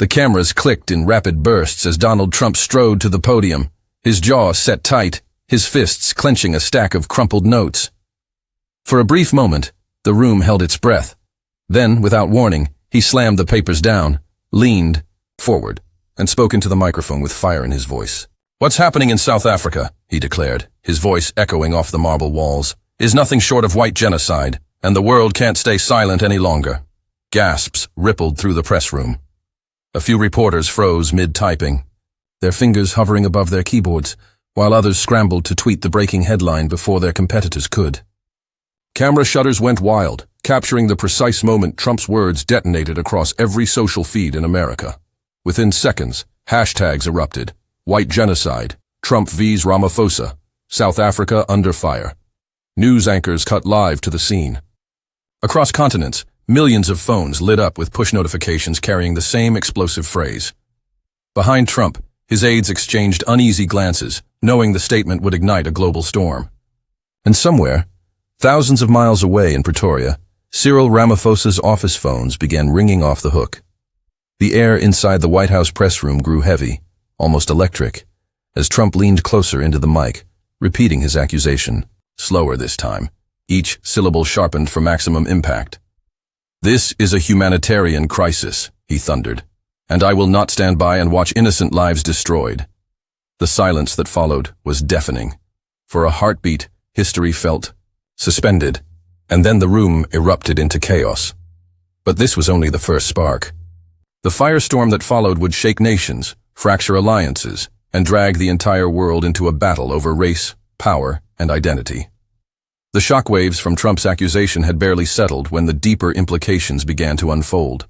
The cameras clicked in rapid bursts as Donald Trump strode to the podium, his jaw set tight, his fists clenching a stack of crumpled notes. For a brief moment, the room held its breath. Then, without warning, he slammed the papers down, leaned forward, and spoke into the microphone with fire in his voice. "What's happening in South Africa," he declared, his voice echoing off the marble walls, "is nothing short of white genocide, and the world can't stay silent any longer." Gasps rippled through the press room. A few reporters froze mid-typing, their fingers hovering above their keyboards, while others scrambled to tweet the breaking headline before their competitors could. Camera shutters went wild, capturing the precise moment Trump's words detonated across every social feed in America. Within seconds, hashtags erupted. White genocide, Trump vs. Ramaphosa, South Africa under fire. News anchors cut live to the scene. Across continents, millions of phones lit up with push notifications carrying the same explosive phrase. Behind Trump, his aides exchanged uneasy glances, knowing the statement would ignite a global storm. And somewhere, thousands of miles away in Pretoria, Cyril Ramaphosa's office phones began ringing off the hook. The air inside the White House press room grew heavy, almost electric, as Trump leaned closer into the mic, repeating his accusation, slower this time, each syllable sharpened for maximum impact. "This is a humanitarian crisis," he thundered, "and I will not stand by and watch innocent lives destroyed." The silence that followed was deafening. For a heartbeat, history felt suspended, and then the room erupted into chaos. But this was only the first spark. The firestorm that followed would shake nations, fracture alliances, and drag the entire world into a battle over race, power, and identity. The shockwaves from Trump's accusation had barely settled when the deeper implications began to unfold.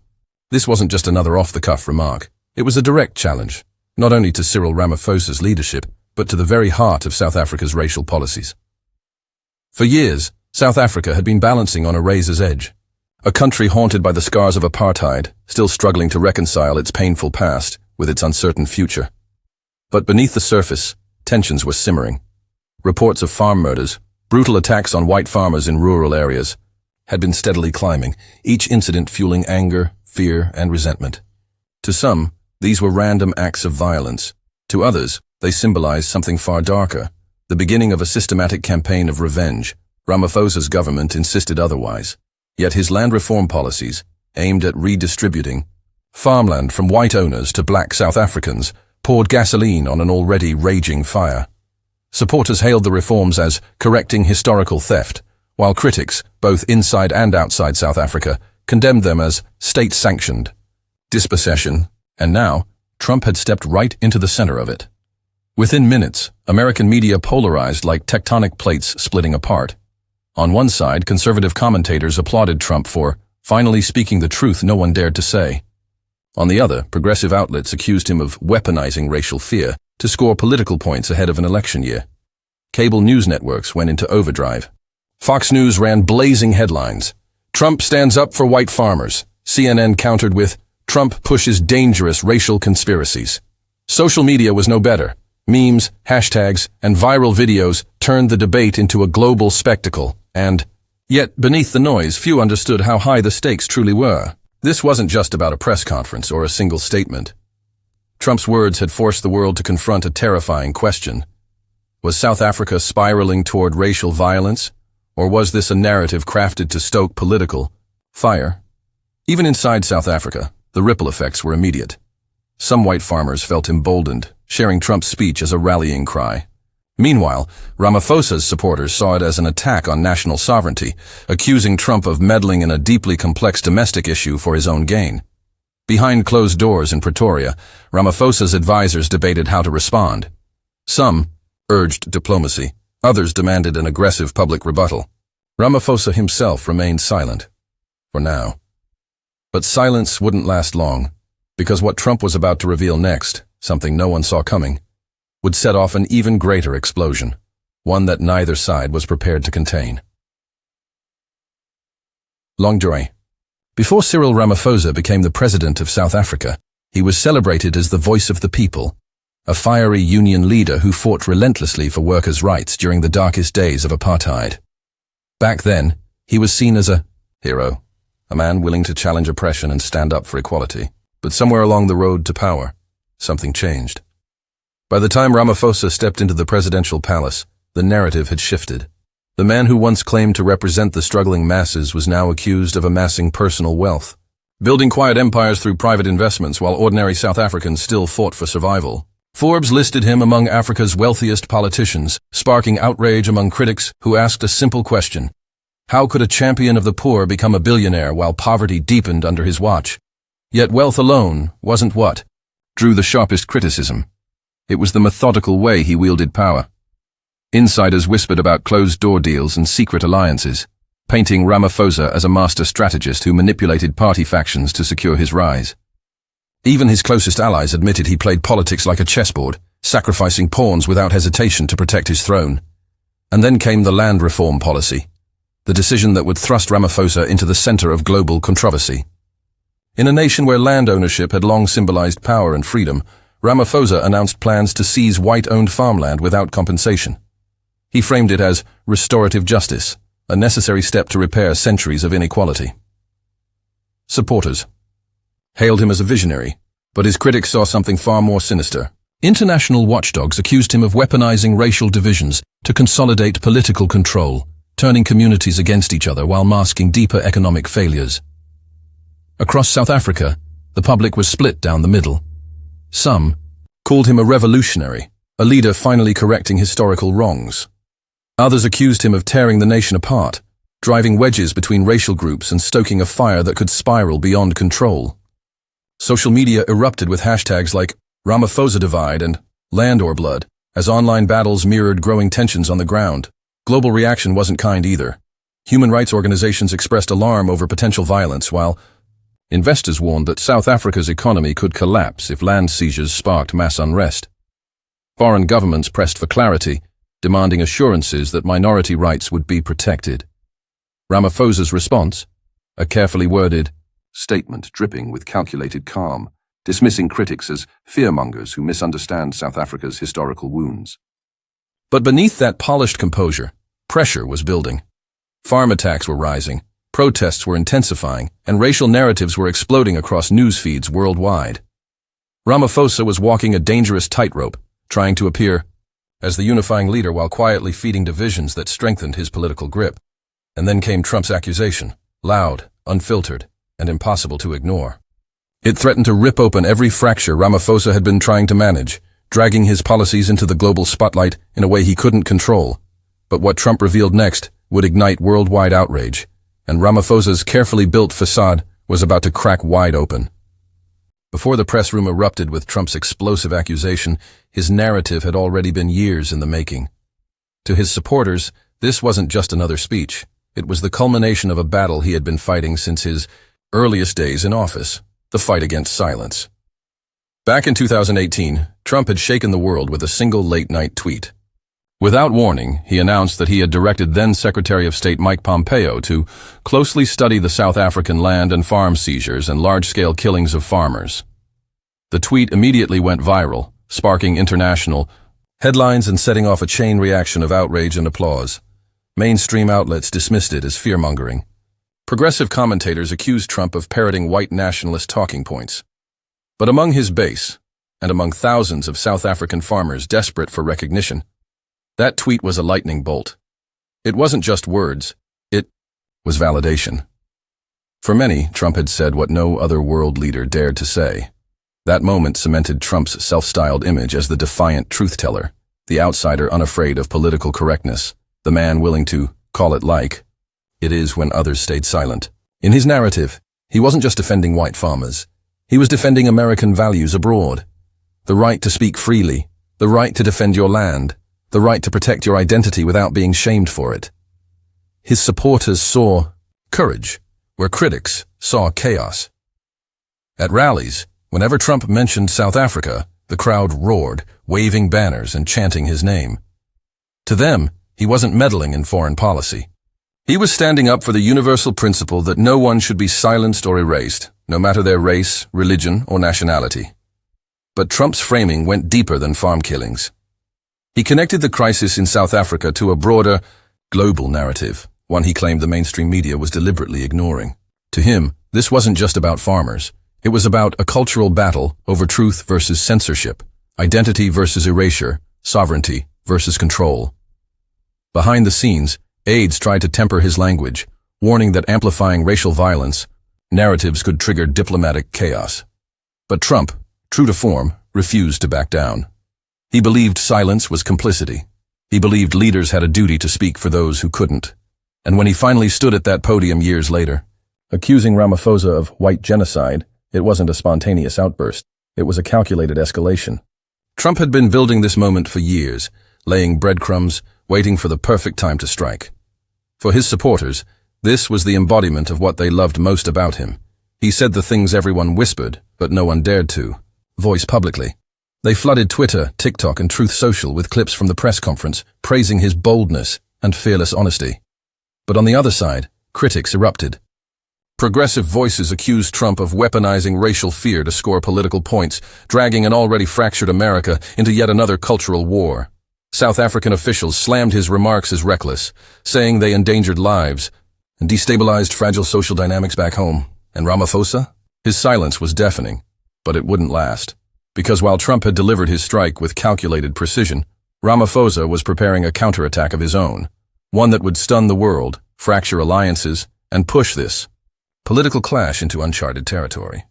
This wasn't just another off-the-cuff remark. It was a direct challenge, not only to Cyril Ramaphosa's leadership, but to the very heart of South Africa's racial policies. For years, South Africa had been balancing on a razor's edge. A country haunted by the scars of apartheid, still struggling to reconcile its painful past with its uncertain future. But beneath the surface, tensions were simmering. Reports of farm murders, brutal attacks on white farmers in rural areas, had been steadily climbing, each incident fueling anger, fear, and resentment. To some, these were random acts of violence. To others, they symbolized something far darker, the beginning of a systematic campaign of revenge. Ramaphosa's government insisted otherwise. Yet his land reform policies, aimed at redistributing farmland from white owners to black South Africans, poured gasoline on an already raging fire. Supporters hailed the reforms as correcting historical theft, while critics, both inside and outside South Africa, condemned them as state-sanctioned dispossession, and now Trump had stepped right into the center of it. Within minutes, American media polarized like tectonic plates splitting apart. On one side, conservative commentators applauded Trump for finally speaking the truth no one dared to say. On the other, progressive outlets accused him of weaponizing racial fear to score political points ahead of an election year. Cable news networks went into overdrive. Fox News ran blazing headlines. "Trump stands up for white farmers." CNN countered with, "Trump pushes dangerous racial conspiracies." Social media was no better. Memes, hashtags, and viral videos turned the debate into a global spectacle. And yet, beneath the noise, few understood how high the stakes truly were. This wasn't just about a press conference or a single statement. Trump's words had forced the world to confront a terrifying question. Was South Africa spiraling toward racial violence, or was this a narrative crafted to stoke political fire? Even inside South Africa, the ripple effects were immediate. Some white farmers felt emboldened, sharing Trump's speech as a rallying cry. Meanwhile, Ramaphosa's supporters saw it as an attack on national sovereignty, accusing Trump of meddling in a deeply complex domestic issue for his own gain. Behind closed doors in Pretoria, Ramaphosa's advisors debated how to respond. Some urged diplomacy, others demanded an aggressive public rebuttal. Ramaphosa himself remained silent, for now. But silence wouldn't last long, because what Trump was about to reveal next, something no one saw coming, would set off an even greater explosion, one that neither side was prepared to contain. Longjoi. Before Cyril Ramaphosa became the president of South Africa, he was celebrated as the voice of the people, a fiery union leader who fought relentlessly for workers' rights during the darkest days of apartheid. Back then, he was seen as a hero, a man willing to challenge oppression and stand up for equality. But somewhere along the road to power, something changed. By the time Ramaphosa stepped into the presidential palace, the narrative had shifted. The man who once claimed to represent the struggling masses was now accused of amassing personal wealth, building quiet empires through private investments while ordinary South Africans still fought for survival. Forbes listed him among Africa's wealthiest politicians, sparking outrage among critics who asked a simple question: how could a champion of the poor become a billionaire while poverty deepened under his watch? Yet wealth alone wasn't what drew the sharpest criticism. It was the methodical way he wielded power. Insiders whispered about closed-door deals and secret alliances, painting Ramaphosa as a master strategist who manipulated party factions to secure his rise. Even his closest allies admitted he played politics like a chessboard, sacrificing pawns without hesitation to protect his throne. And then came the land reform policy, the decision that would thrust Ramaphosa into the center of global controversy. In a nation where land ownership had long symbolized power and freedom, Ramaphosa announced plans to seize white-owned farmland without compensation. He framed it as restorative justice, a necessary step to repair centuries of inequality. Supporters hailed him as a visionary, but his critics saw something far more sinister. International watchdogs accused him of weaponizing racial divisions to consolidate political control, turning communities against each other while masking deeper economic failures. Across South Africa, the public was split down the middle. Some called him a revolutionary, a leader finally correcting historical wrongs. Others accused him of tearing the nation apart, driving wedges between racial groups and stoking a fire that could spiral beyond control. Social media erupted with hashtags like Ramaphosa Divide and Land or Blood, as online battles mirrored growing tensions on the ground. Global reaction wasn't kind either. Human rights organizations expressed alarm over potential violence, while investors warned that South Africa's economy could collapse if land seizures sparked mass unrest. Foreign governments pressed for clarity, demanding assurances that minority rights would be protected. Ramaphosa's response? A carefully worded statement dripping with calculated calm, dismissing critics as fearmongers who misunderstand South Africa's historical wounds. But beneath that polished composure, pressure was building. Farm attacks were rising, protests were intensifying, and racial narratives were exploding across news feeds worldwide. Ramaphosa was walking a dangerous tightrope, trying to appear as the unifying leader while quietly feeding divisions that strengthened his political grip. And then came Trump's accusation, loud, unfiltered, and impossible to ignore. It threatened to rip open every fracture Ramaphosa had been trying to manage, dragging his policies into the global spotlight in a way he couldn't control. But what Trump revealed next would ignite worldwide outrage, and Ramaphosa's carefully built facade was about to crack wide open. Before the press room erupted with Trump's explosive accusation, his narrative had already been years in the making. To his supporters, this wasn't just another speech. It was the culmination of a battle he had been fighting since his earliest days in office, the fight against silence. Back in 2018, Trump had shaken the world with a single late-night tweet. Without warning, he announced that he had directed then-Secretary of State Mike Pompeo to closely study the South African land and farm seizures and large-scale killings of farmers. The tweet immediately went viral, sparking international headlines and setting off a chain reaction of outrage and applause. Mainstream outlets dismissed it as fear-mongering. Progressive commentators accused Trump of parroting white nationalist talking points. But among his base, and among thousands of South African farmers desperate for recognition, that tweet was a lightning bolt. It wasn't just words, it was validation. For many, Trump had said what no other world leader dared to say. That moment cemented Trump's self-styled image as the defiant truth-teller, the outsider unafraid of political correctness, the man willing to call it like it is when others stayed silent. In his narrative, he wasn't just defending white farmers. He was defending American values abroad. The right to speak freely, the right to defend your land, the right to protect your identity without being shamed for it. His supporters saw courage where critics saw chaos. At rallies, whenever Trump mentioned South Africa, the crowd roared, waving banners and chanting his name. To them, he wasn't meddling in foreign policy. He was standing up for the universal principle that no one should be silenced or erased, no matter their race, religion, or nationality. But Trump's framing went deeper than farm killings. He connected the crisis in South Africa to a broader, global narrative, one he claimed the mainstream media was deliberately ignoring. To him, this wasn't just about farmers. It was about a cultural battle over truth versus censorship, identity versus erasure, sovereignty versus control. Behind the scenes, aides tried to temper his language, warning that amplifying racial violence narratives could trigger diplomatic chaos. But Trump, true to form, refused to back down. He believed silence was complicity. He believed leaders had a duty to speak for those who couldn't. And when he finally stood at that podium years later, accusing Ramaphosa of white genocide, it wasn't a spontaneous outburst. It was a calculated escalation. Trump had been building this moment for years, laying breadcrumbs, waiting for the perfect time to strike. For his supporters, this was the embodiment of what they loved most about him. He said the things everyone whispered, but no one dared to voice publicly. They flooded Twitter, TikTok, and Truth Social with clips from the press conference, praising his boldness and fearless honesty. But on the other side, critics erupted. Progressive voices accused Trump of weaponizing racial fear to score political points, dragging an already fractured America into yet another cultural war. South African officials slammed his remarks as reckless, saying they endangered lives and destabilized fragile social dynamics back home. And Ramaphosa? His silence was deafening, but it wouldn't last. Because while Trump had delivered his strike with calculated precision, Ramaphosa was preparing a counterattack of his own, one that would stun the world, fracture alliances, and push this political clash into uncharted territory.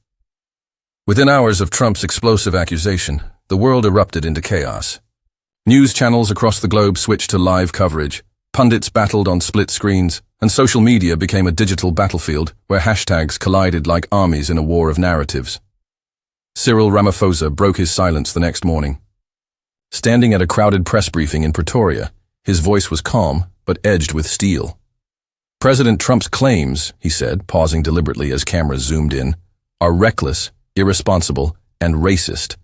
Within hours of Trump's explosive accusation, the world erupted into chaos. News channels across the globe switched to live coverage, pundits battled on split screens, and social media became a digital battlefield where hashtags collided like armies in a war of narratives. Cyril Ramaphosa broke his silence the next morning. Standing at a crowded press briefing in Pretoria, his voice was calm but edged with steel. President Trump's claims, he said, pausing deliberately as cameras zoomed in, are reckless, irresponsible, and racist.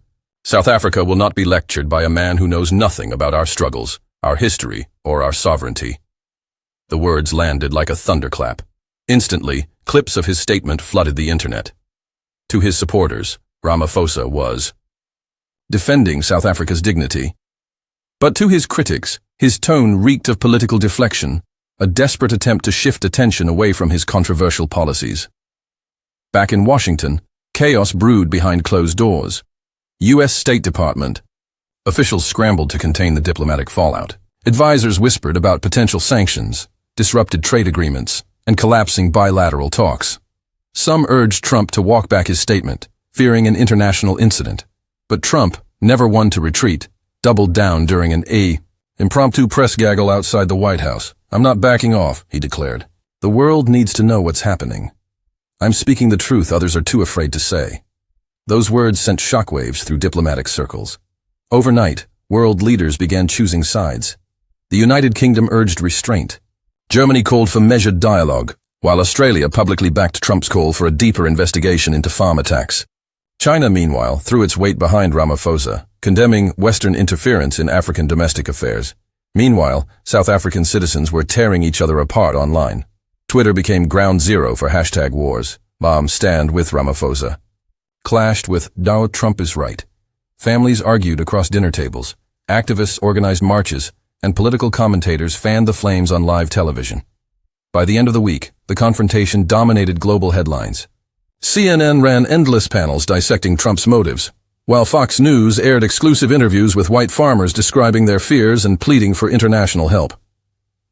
South Africa will not be lectured by a man who knows nothing about our struggles, our history, or our sovereignty. The words landed like a thunderclap. Instantly, clips of his statement flooded the internet. To his supporters, Ramaphosa was defending South Africa's dignity. But to his critics, his tone reeked of political deflection, a desperate attempt to shift attention away from his controversial policies. Back in Washington, chaos brewed behind closed doors. U.S. State Department officials scrambled to contain the diplomatic fallout. Advisors whispered about potential sanctions, disrupted trade agreements, and collapsing bilateral talks. Some urged Trump to walk back his statement, fearing an international incident. But Trump, never one to retreat, doubled down during an impromptu press gaggle outside the White House. "I'm not backing off," he declared. "The world needs to know what's happening. I'm speaking the truth others are too afraid to say." Those words sent shockwaves through diplomatic circles. Overnight, world leaders began choosing sides. The United Kingdom urged restraint. Germany called for measured dialogue, while Australia publicly backed Trump's call for a deeper investigation into farm attacks. China, meanwhile, threw its weight behind Ramaphosa, condemning Western interference in African domestic affairs. Meanwhile, South African citizens were tearing each other apart online. Twitter became ground zero for hashtag wars. Moms stand with Ramaphosa clashed with "Now Trump is right." Families argued across dinner tables. Activists organized marches, and political commentators fanned the flames on live television. By the end of the week, the confrontation dominated global headlines. CNN ran endless panels dissecting Trump's motives, while Fox News aired exclusive interviews with white farmers describing their fears and pleading for international help.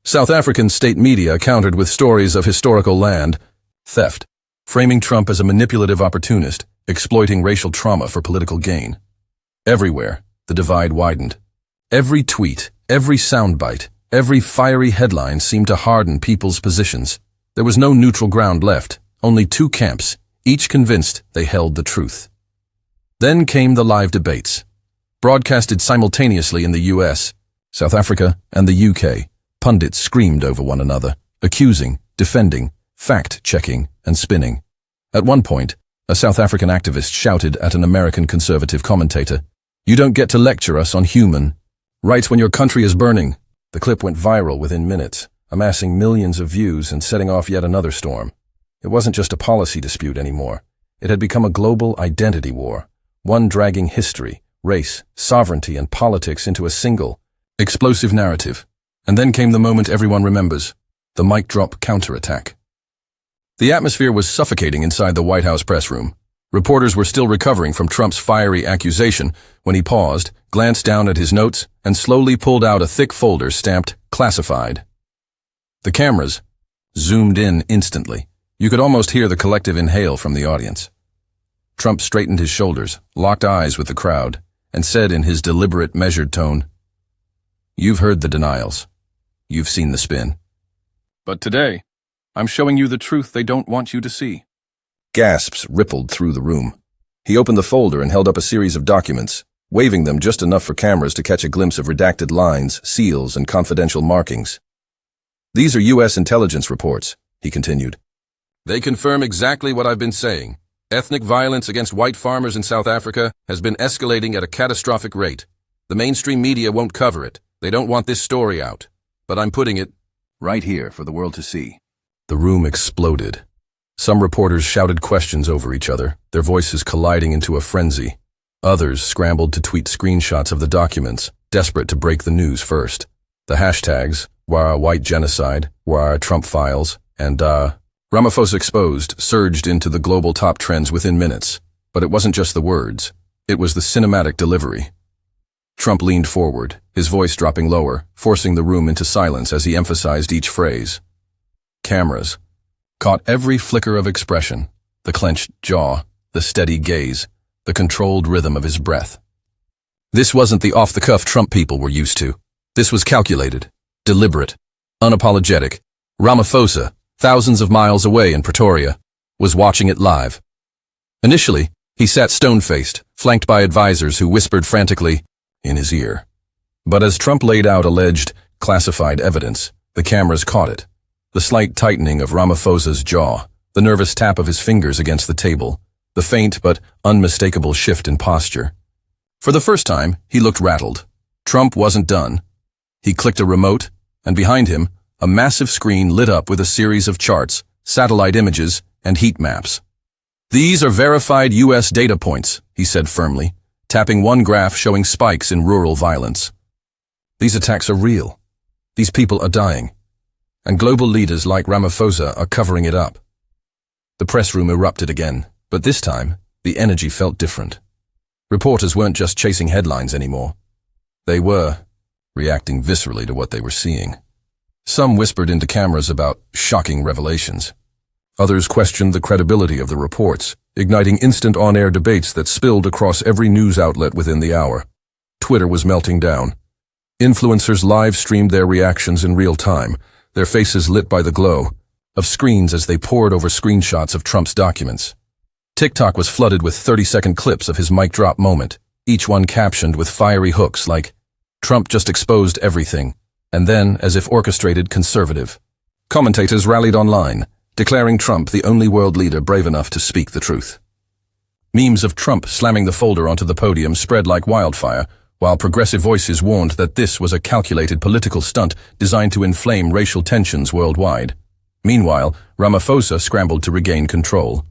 South African state media countered with stories of historical land theft, framing Trump as a manipulative opportunist, exploiting racial trauma for political gain. Everywhere, the divide widened. Every tweet, every soundbite, every fiery headline seemed to harden people's positions. There was no neutral ground left, only two camps, each convinced they held the truth. Then came the live debates. Broadcasted simultaneously in the US, South Africa, and the UK, pundits screamed over one another, accusing, defending, fact-checking, and spinning. At one point, a South African activist shouted at an American conservative commentator, "You don't get to lecture us on human rights when your country is burning." The clip went viral within minutes, amassing millions of views and setting off yet another storm. It wasn't just a policy dispute anymore. It had become a global identity war, one dragging history, race, sovereignty, and politics into a single, explosive narrative. And then came the moment everyone remembers, the mic drop counterattack. The atmosphere was suffocating inside the White House press room. Reporters were still recovering from Trump's fiery accusation when he paused, glanced down at his notes, and slowly pulled out a thick folder stamped "Classified." The cameras zoomed in instantly. You could almost hear the collective inhale from the audience. Trump straightened his shoulders, locked eyes with the crowd, and said in his deliberate, measured tone, "You've heard the denials. You've seen the spin. But today, I'm showing you the truth they don't want you to see." Gasps rippled through the room. He opened the folder and held up a series of documents, waving them just enough for cameras to catch a glimpse of redacted lines, seals, and confidential markings. "These are U.S. intelligence reports," he continued. "They confirm exactly what I've been saying. Ethnic violence against white farmers in South Africa has been escalating at a catastrophic rate. The mainstream media won't cover it. They don't want this story out. But I'm putting it right here for the world to see." The room exploded. Some reporters shouted questions over each other, their voices colliding into a frenzy. Others scrambled to tweet screenshots of the documents, desperate to break the news first. The hashtags, #White Genocide, #Trump Files, and Ramaphosa Exposed surged into the global top trends within minutes. But it wasn't just the words. It was the cinematic delivery. Trump leaned forward, his voice dropping lower, forcing the room into silence as he emphasized each phrase. Cameras caught every flicker of expression, the clenched jaw, the steady gaze, the controlled rhythm of his breath. This wasn't the off-the-cuff Trump people were used to. This was calculated, deliberate, unapologetic. Ramaphosa, thousands of miles away in Pretoria, was watching it live. Initially, he sat stone-faced, flanked by advisors who whispered frantically in his ear. But as Trump laid out alleged, classified evidence, the cameras caught it. The slight tightening of Ramaphosa's jaw, the nervous tap of his fingers against the table, the faint but unmistakable shift in posture. For the first time, he looked rattled. Trump wasn't done. He clicked a remote, and behind him, a massive screen lit up with a series of charts, satellite images, and heat maps. "These are verified U.S. data points," he said firmly, tapping one graph showing spikes in rural violence. "These attacks are real. These people are dying. And global leaders like Ramaphosa are covering it up." The press room erupted again, but this time, the energy felt different. Reporters weren't just chasing headlines anymore. They were reacting viscerally to what they were seeing. Some whispered into cameras about shocking revelations. Others questioned the credibility of the reports, igniting instant on-air debates that spilled across every news outlet within the hour. Twitter was melting down. Influencers live-streamed their reactions in real time, their faces lit by the glow of screens as they pored over screenshots of Trump's documents. TikTok was flooded with 30-second clips of his mic drop moment, each one captioned with fiery hooks like, "Trump just exposed everything," and then, as if orchestrated, conservative. Commentators rallied online, declaring Trump the only world leader brave enough to speak the truth. Memes of Trump slamming the folder onto the podium spread like wildfire, while progressive voices warned that this was a calculated political stunt designed to inflame racial tensions worldwide. Meanwhile, Ramaphosa scrambled to regain control.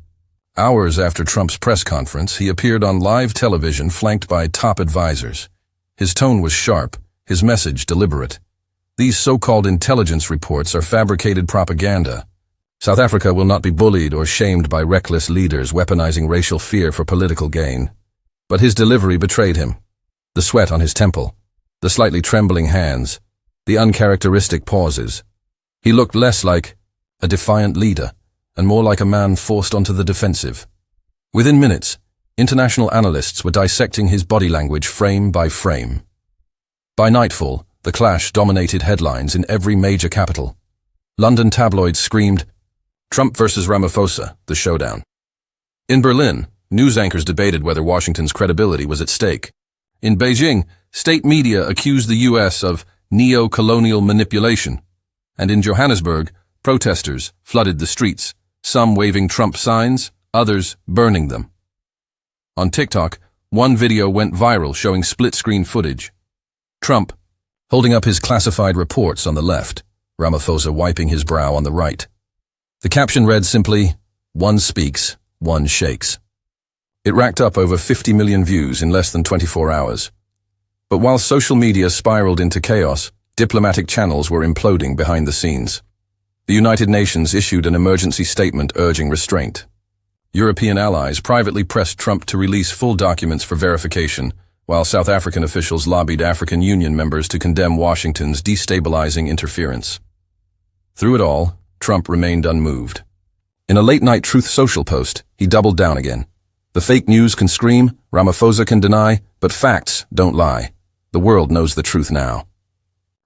Hours after Trump's press conference, he appeared on live television flanked by top advisors. His tone was sharp, his message deliberate. "These so-called intelligence reports are fabricated propaganda. South Africa will not be bullied or shamed by reckless leaders weaponizing racial fear for political gain." But his delivery betrayed him. The sweat on his temple, the slightly trembling hands, the uncharacteristic pauses. He looked less like a defiant leader and more like a man forced onto the defensive. Within minutes, international analysts were dissecting his body language frame by frame. By nightfall, the clash dominated headlines in every major capital. London tabloids screamed, "Trump versus Ramaphosa, the showdown." In Berlin, news anchors debated whether Washington's credibility was at stake. In Beijing, state media accused the U.S. of neo-colonial manipulation. And in Johannesburg, protesters flooded the streets, some waving Trump signs, others burning them. On TikTok, one video went viral showing split-screen footage. Trump, holding up his classified reports on the left, Ramaphosa wiping his brow on the right. The caption read simply, "One speaks, one shakes." It racked up over 50 million views in less than 24 hours. But while social media spiraled into chaos, diplomatic channels were imploding behind the scenes. The United Nations issued an emergency statement urging restraint. European allies privately pressed Trump to release full documents for verification, while South African officials lobbied African Union members to condemn Washington's destabilizing interference. Through it all, Trump remained unmoved. In a late-night Truth Social post, he doubled down again. The fake news can scream, Ramaphosa can deny, but facts don't lie. The world knows the truth now.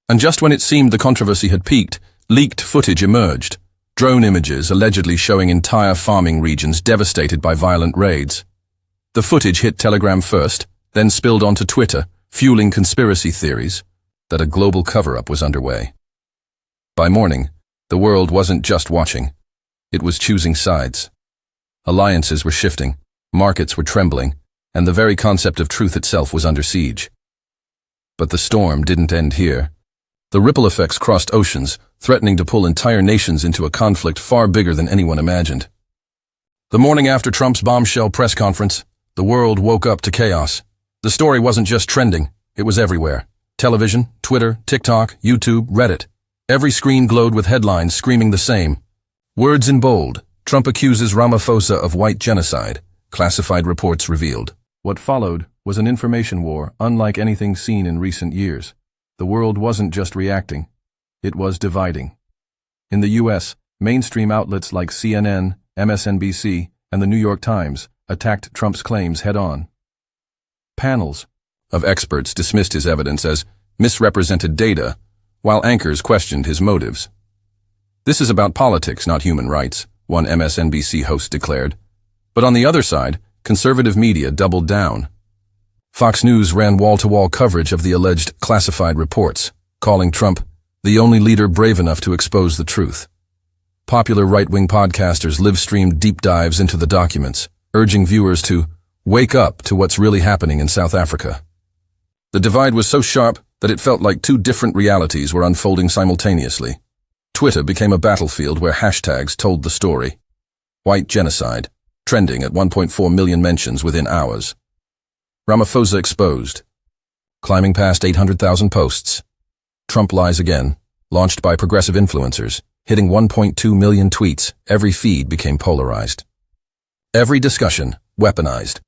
And just when it seemed the controversy had peaked, leaked footage emerged. Drone images allegedly showing entire farming regions devastated by violent raids. The footage hit Telegram first, then spilled onto Twitter, fueling conspiracy theories that a global cover-up was underway. By morning, the world wasn't just watching. It was choosing sides. Alliances were shifting, markets were trembling, and the very concept of truth itself was under siege. But the storm didn't end here. The ripple effects crossed oceans, threatening to pull entire nations into a conflict far bigger than anyone imagined. The morning after Trump's bombshell press conference, the world woke up to chaos. The story wasn't just trending, it was everywhere. Television, Twitter, TikTok, YouTube, Reddit. Every screen glowed with headlines screaming the same. Words in bold: Trump accuses Ramaphosa of white genocide, classified reports revealed. What followed was an information war unlike anything seen in recent years. The world wasn't just reacting, it was dividing. In the U.S., mainstream outlets like CNN, MSNBC, and the New York Times attacked Trump's claims head-on. Panels of experts dismissed his evidence as misrepresented data, while anchors questioned his motives. "This is about politics, not human rights," one MSNBC host declared. But on the other side, conservative media doubled down. Fox News ran wall-to-wall coverage of the alleged classified reports, calling Trump the only leader brave enough to expose the truth. Popular right-wing podcasters live-streamed deep dives into the documents, urging viewers to wake up to what's really happening in South Africa. The divide was so sharp that it felt like two different realities were unfolding simultaneously. Twitter became a battlefield where hashtags told the story. White genocide, trending at 1.4 million mentions within hours. Ramaphosa exposed, climbing past 800,000 posts. Trump lies again, launched by progressive influencers, hitting 1.2 million tweets. Every feed became polarized. Every discussion weaponized.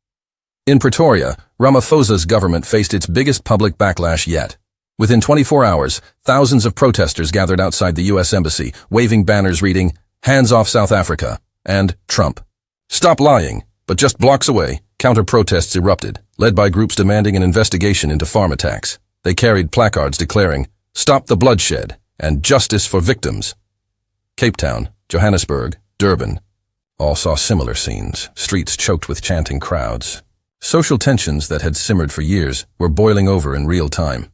In Pretoria, Ramaphosa's government faced its biggest public backlash yet. Within 24 hours, thousands of protesters gathered outside the U.S. Embassy, waving banners reading, "Hands off South Africa," and "Trump. Stop lying." But just blocks away, counter-protests erupted, led by groups demanding an investigation into farm attacks. They carried placards declaring, "Stop the bloodshed," and "Justice for victims." Cape Town, Johannesburg, Durban, all saw similar scenes, streets choked with chanting crowds. Social tensions that had simmered for years were boiling over in real time.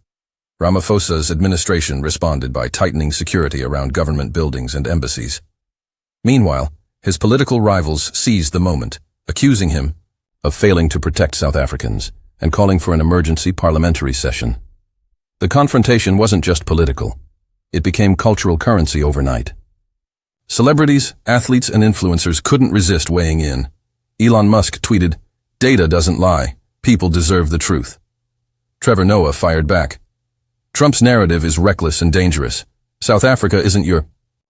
Ramaphosa's administration responded by tightening security around government buildings and embassies. Meanwhile, his political rivals seized the moment, accusing him of failing to protect South Africans and calling for an emergency parliamentary session. The confrontation wasn't just political. It became cultural currency overnight. Celebrities, athletes, and influencers couldn't resist weighing in. Elon Musk tweeted, "Data doesn't lie. People deserve the truth." Trevor Noah fired back, "Trump's narrative is reckless and dangerous. South Africa isn't your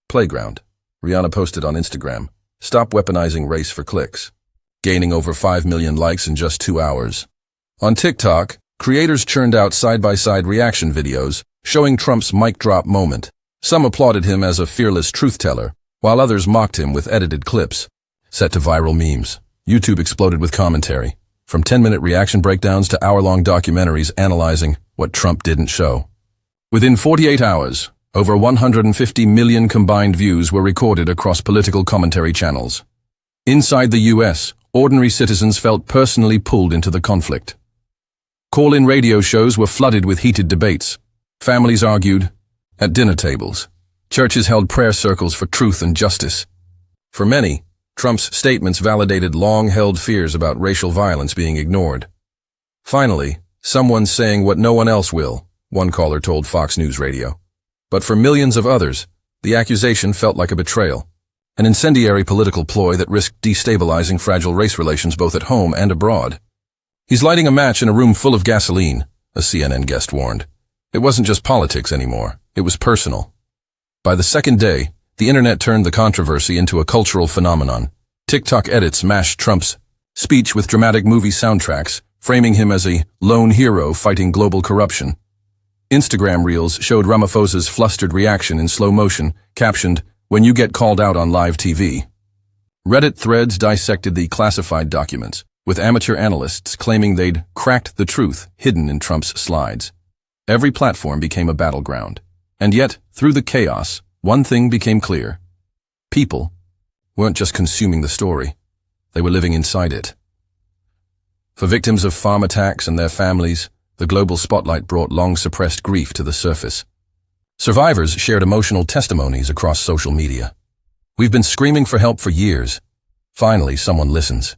playground." Rihanna posted on Instagram, "Stop weaponizing race for clicks," gaining over 5 million likes in just 2 hours. On TikTok, creators churned out side-by-side reaction videos showing Trump's mic drop moment. Some applauded him as a fearless truth-teller, while others mocked him with edited clips. Set to viral memes, YouTube exploded with commentary, from 10-minute reaction breakdowns to hour-long documentaries analyzing what Trump didn't show. Within 48 hours, over 150 million combined views were recorded across political commentary channels. Inside the U.S., ordinary citizens felt personally pulled into the conflict. Call-in radio shows were flooded with heated debates. Families argued at dinner tables. Churches held prayer circles for truth and justice. For many, Trump's statements validated long-held fears about racial violence being ignored. Finally, someone's saying what no one else will, one caller told Fox News Radio. But for millions of others, the accusation felt like a betrayal, an incendiary political ploy that risked destabilizing fragile race relations both at home and abroad. "He's lighting a match in a room full of gasoline," a CNN guest warned. It wasn't just politics anymore, it was personal. By the second day, the internet turned the controversy into a cultural phenomenon. TikTok edits mashed Trump's speech with dramatic movie soundtracks, framing him as a lone hero fighting global corruption. Instagram reels showed Ramaphosa's flustered reaction in slow motion, captioned, "When you get called out on live TV." Reddit threads dissected the classified documents, with amateur analysts claiming they'd cracked the truth hidden in Trump's slides. Every platform became a battleground. And yet, through the chaos, one thing became clear. People weren't just consuming the story, they were living inside it. For victims of farm attacks and their families, the global spotlight brought long-suppressed grief to the surface. Survivors shared emotional testimonies across social media. "We've been screaming for help for years. Finally, someone listens."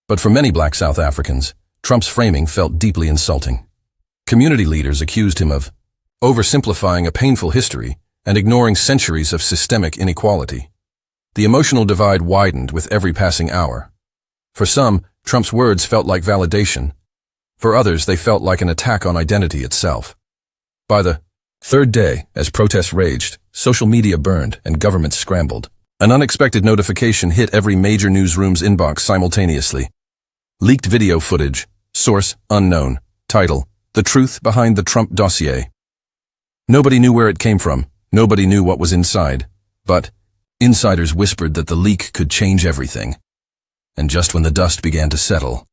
But for many Black South Africans, Trump's framing felt deeply insulting. Community leaders accused him of oversimplifying a painful history and ignoring centuries of systemic inequality. The emotional divide widened with every passing hour. For some, Trump's words felt like validation. For others, they felt like an attack on identity itself. By the third day, as protests raged, social media burned and governments scrambled. An unexpected notification hit every major newsroom's inbox simultaneously. Leaked video footage, source unknown, title, "The Truth Behind the Trump Dossier." Nobody knew where it came from, nobody knew what was inside, but insiders whispered that the leak could change everything. And just when the dust began to settle,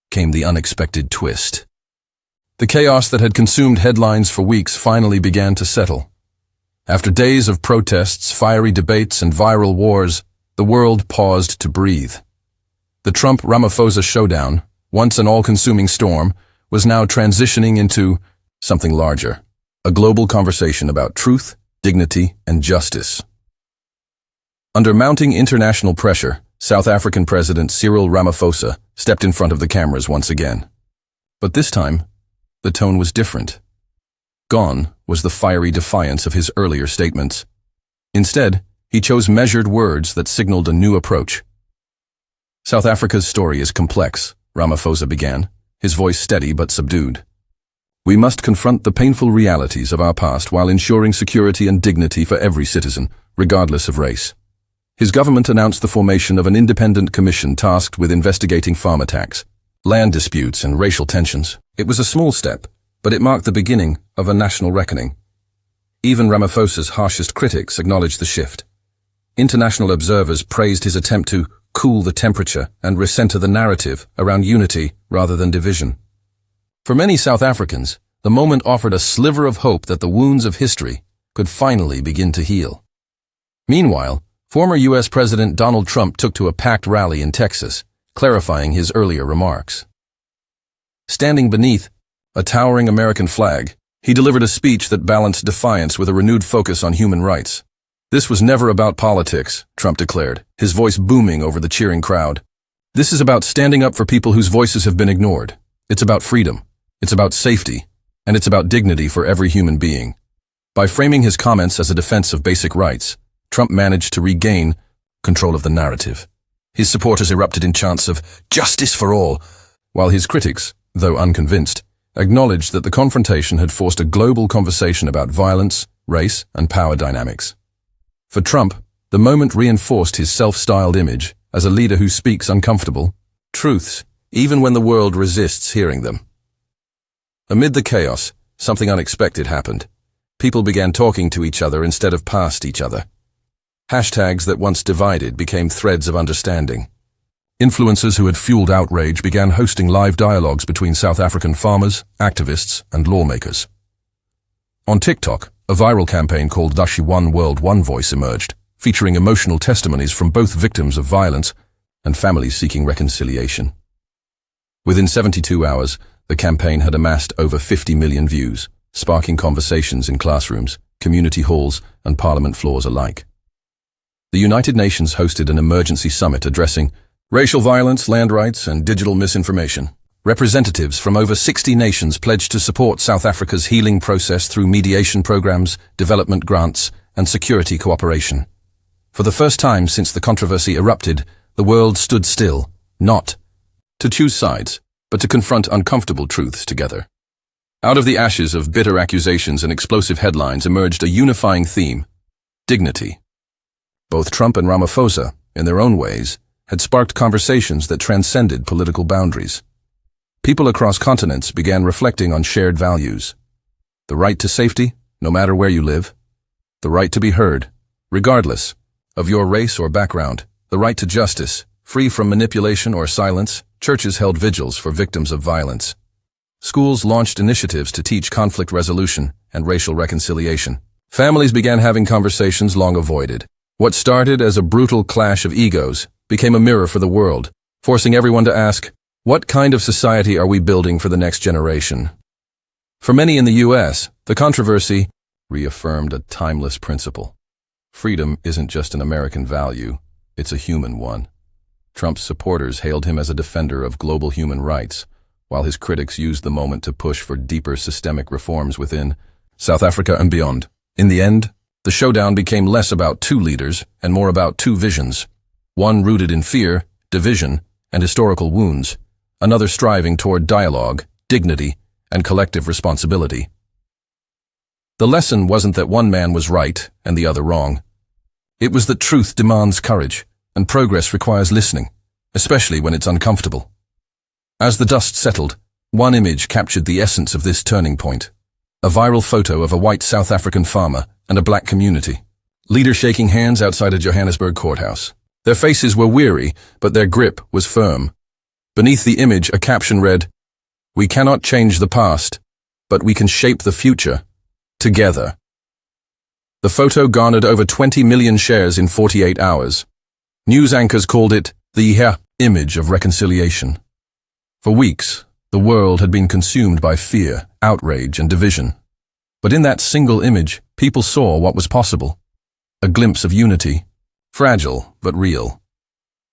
came the unexpected twist. The chaos that had consumed headlines for weeks finally began to settle. After days of protests, fiery debates, and viral wars, the world paused to breathe. The Trump-Ramaphosa showdown, once an all-consuming storm, was now transitioning into something larger. A global conversation about truth, dignity, and justice. Under mounting international pressure, South African President Cyril Ramaphosa stepped in front of the cameras once again. But this time, the tone was different. Gone was the fiery defiance of his earlier statements. Instead, he chose measured words that signaled a new approach. "South Africa's story is complex," Ramaphosa began, his voice steady but subdued. "We must confront the painful realities of our past while ensuring security and dignity for every citizen, regardless of race." His government announced the formation of an independent commission tasked with investigating farm attacks, land disputes, and racial tensions. It was a small step, but it marked the beginning of a national reckoning. Even Ramaphosa's harshest critics acknowledged the shift. International observers praised his attempt to cool the temperature and recenter the narrative around unity rather than division. For many South Africans, the moment offered a sliver of hope that the wounds of history could finally begin to heal. Meanwhile, former U.S. President Donald Trump took to a packed rally in Texas, clarifying his earlier remarks. Standing beneath a towering American flag, he delivered a speech that balanced defiance with a renewed focus on human rights. "This was never about politics," Trump declared, his voice booming over the cheering crowd. "This is about standing up for people whose voices have been ignored. It's about freedom. It's about safety. And it's about dignity for every human being." By framing his comments as a defense of basic rights, Trump managed to regain control of the narrative. His supporters erupted in chants of "justice for all," while his critics, though unconvinced, acknowledged that the confrontation had forced a global conversation about violence, race, and power dynamics. For Trump, the moment reinforced his self-styled image as a leader who speaks uncomfortable truths, even when the world resists hearing them. Amid the chaos, something unexpected happened. People began talking to each other instead of past each other. Hashtags that once divided became threads of understanding. Influencers who had fueled outrage began hosting live dialogues between South African farmers, activists, and lawmakers. On TikTok, a viral campaign called One World One Voice emerged, featuring emotional testimonies from both victims of violence and families seeking reconciliation. Within 72 hours, the campaign had amassed over 50 million views, sparking conversations in classrooms, community halls, and parliament floors alike. The United Nations hosted an emergency summit addressing racial violence, land rights, and digital misinformation. Representatives from over 60 nations pledged to support South Africa's healing process through mediation programs, development grants, and security cooperation. For the first time since the controversy erupted, the world stood still, not to choose sides, but to confront uncomfortable truths together. Out of the ashes of bitter accusations and explosive headlines emerged a unifying theme: dignity. Both Trump and Ramaphosa, in their own ways, had sparked conversations that transcended political boundaries. People across continents began reflecting on shared values. The right to safety, no matter where you live. The right to be heard, regardless of your race or background. The right to justice, free from manipulation or silence. Churches held vigils for victims of violence. Schools launched initiatives to teach conflict resolution and racial reconciliation. Families began having conversations long avoided. What started as a brutal clash of egos became a mirror for the world, forcing everyone to ask, what kind of society are we building for the next generation? For many in the U.S., the controversy reaffirmed a timeless principle. Freedom isn't just an American value, it's a human one. Trump's supporters hailed him as a defender of global human rights, while his critics used the moment to push for deeper systemic reforms within South Africa and beyond. In the end, the showdown became less about two leaders and more about two visions, one rooted in fear, division, and historical wounds, another striving toward dialogue, dignity, and collective responsibility. The lesson wasn't that one man was right and the other wrong. It was that truth demands courage, and progress requires listening, especially when it's uncomfortable. As the dust settled, one image captured the essence of this turning point. A viral photo of a white South African farmer and a black community. Leaders shaking hands outside a Johannesburg courthouse. Their faces were weary, but their grip was firm. Beneath the image, a caption read, "We cannot change the past, but we can shape the future, together." The photo garnered over 20 million shares in 48 hours. News anchors called it the image of reconciliation. For weeks, the world had been consumed by fear, outrage, and division. But in that single image, people saw what was possible. A glimpse of unity, fragile but real.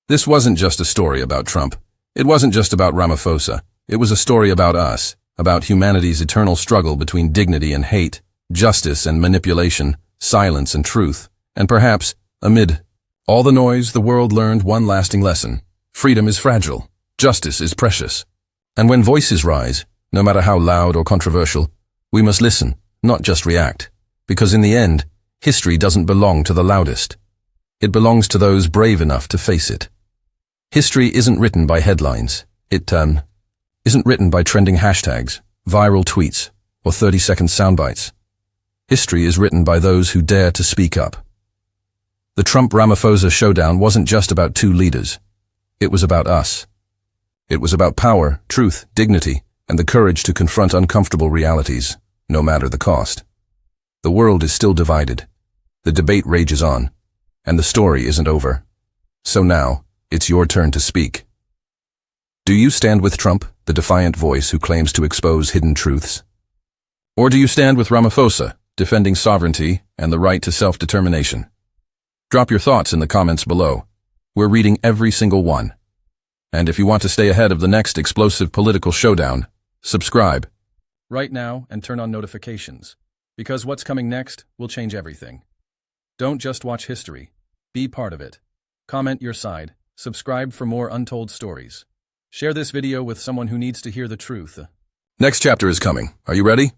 This wasn't just a story about Trump. It wasn't just about Ramaphosa. It was a story about us, about humanity's eternal struggle between dignity and hate, justice and manipulation, silence and truth, and perhaps, amid all the noise, the world learned one lasting lesson. Freedom is fragile. Justice is precious. And when voices rise, no matter how loud or controversial, we must listen, not just react. Because in the end, history doesn't belong to the loudest. It belongs to those brave enough to face it. History isn't written by headlines. It isn't written by trending hashtags, viral tweets, or 30-second soundbites. History is written by those who dare to speak up. The Trump-Ramaphosa showdown wasn't just about two leaders. It was about us. It was about power, truth, dignity, and the courage to confront uncomfortable realities, no matter the cost. The world is still divided. The debate rages on, and the story isn't over. So now, it's your turn to speak. Do you stand with Trump, the defiant voice who claims to expose hidden truths? Or do you stand with Ramaphosa, defending sovereignty and the right to self-determination? Drop your thoughts in the comments below. We're reading every single one. And if you want to stay ahead of the next explosive political showdown, subscribe right now and turn on notifications, because what's coming next will change everything. Don't just watch history. Be part of it. Comment your side. Subscribe for more untold stories. Share this video with someone who needs to hear the truth. Next chapter is coming. Are you ready?